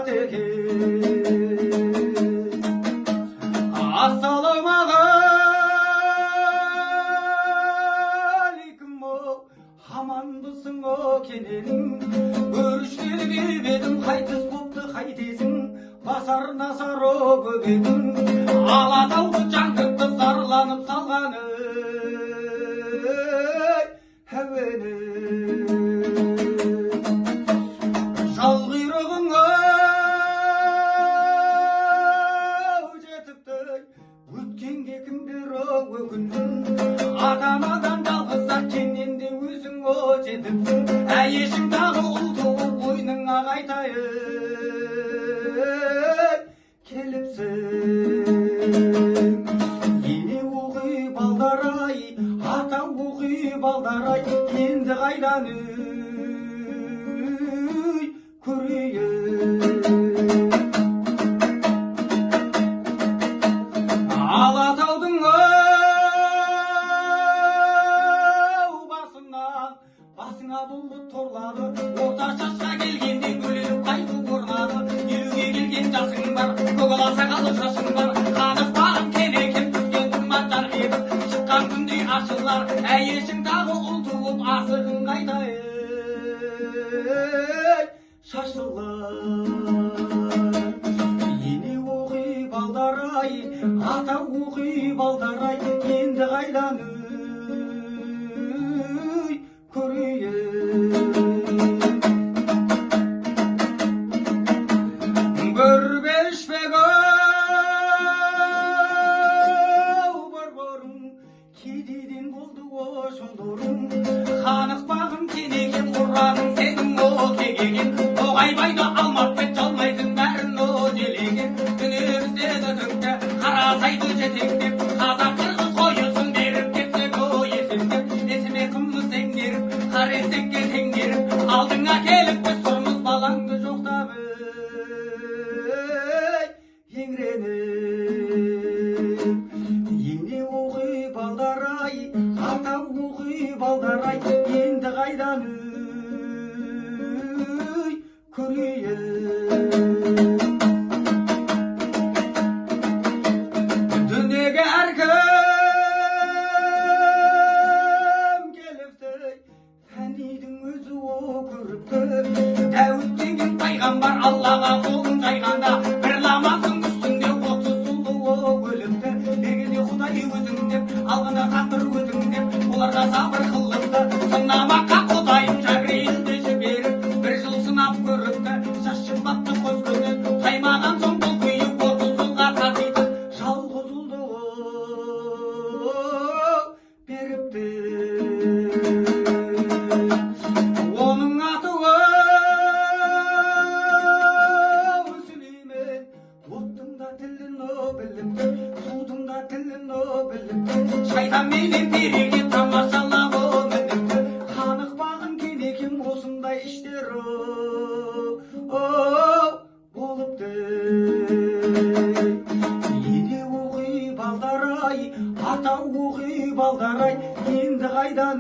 Assalamualaikum аманбысың кененің көріштер бербедім қайтыс бопты қайтесің басар насар көбегің алатауды жаңғыртып зарланып салғаны әуені жал құйрығың жетіпті өткенге кімдер өкіндің ата-анадан жалғыздар кененде өзің жетіпсің әйешің тағы ұл туып бойныңа қайтайын келіпсің ене оқи балдар-ай ата оқи балдар-ай енді қайдан көрейін алатаудың басыңа бұлбұт торлады орта шашқа келгенде бөлініп қайтып орнады елуге келген жасың бар көкала сақалы шашың бар қанықпағым кенекем түскен тұман жарқиып шыққан күндей ашылар әйешің тағы ұл туып асығын қайтайын шашылар ене оқи балдар-ай ата оқи балдар-ай енді қайдан кедейден болды жолдорың қанықпағым кенекем ұраның сенің кегеген тоғайбайды алматпен жалмайдың бәрін делеген дүниемізде дүнікті қарасайды жетектеп қазақ қырғыз қойысын беріп кетсек есептеп есіме қымыз теңгеріп қаресекке теңгеріп алдыңа келіп біз тұрмыз балаңды жоқтап еңіреніп ене оқи балдар-ай ата оқи балдар-ай енді қайдан көрейін дүниеге әркім келіпті фәнидің өзі көріпті дәуіт деген пайғамбар аллаға қолын жайғанда бір намаздың үстінде 30 сұлу өліпті егеде құдай өзің деп алғанда тағдыр өзің деп оларға сабыр қылыпты сынамаққа құдайым жәбірейілді жіберіп бір жыл сынап көріпті жас шымбатты қос көзі таймаған соң бұл күйі 30 жылға татиды жалғыз ұлды беріпті оның аты Сүлеймен оттың да тілін біліпті судың да тілін біліпті шайтан менен береге тамашалап мініпті қанықпағын кенекем осындай іштер болыпты ене оқи балдар-ай ата оқи балдар-ай енді қайдан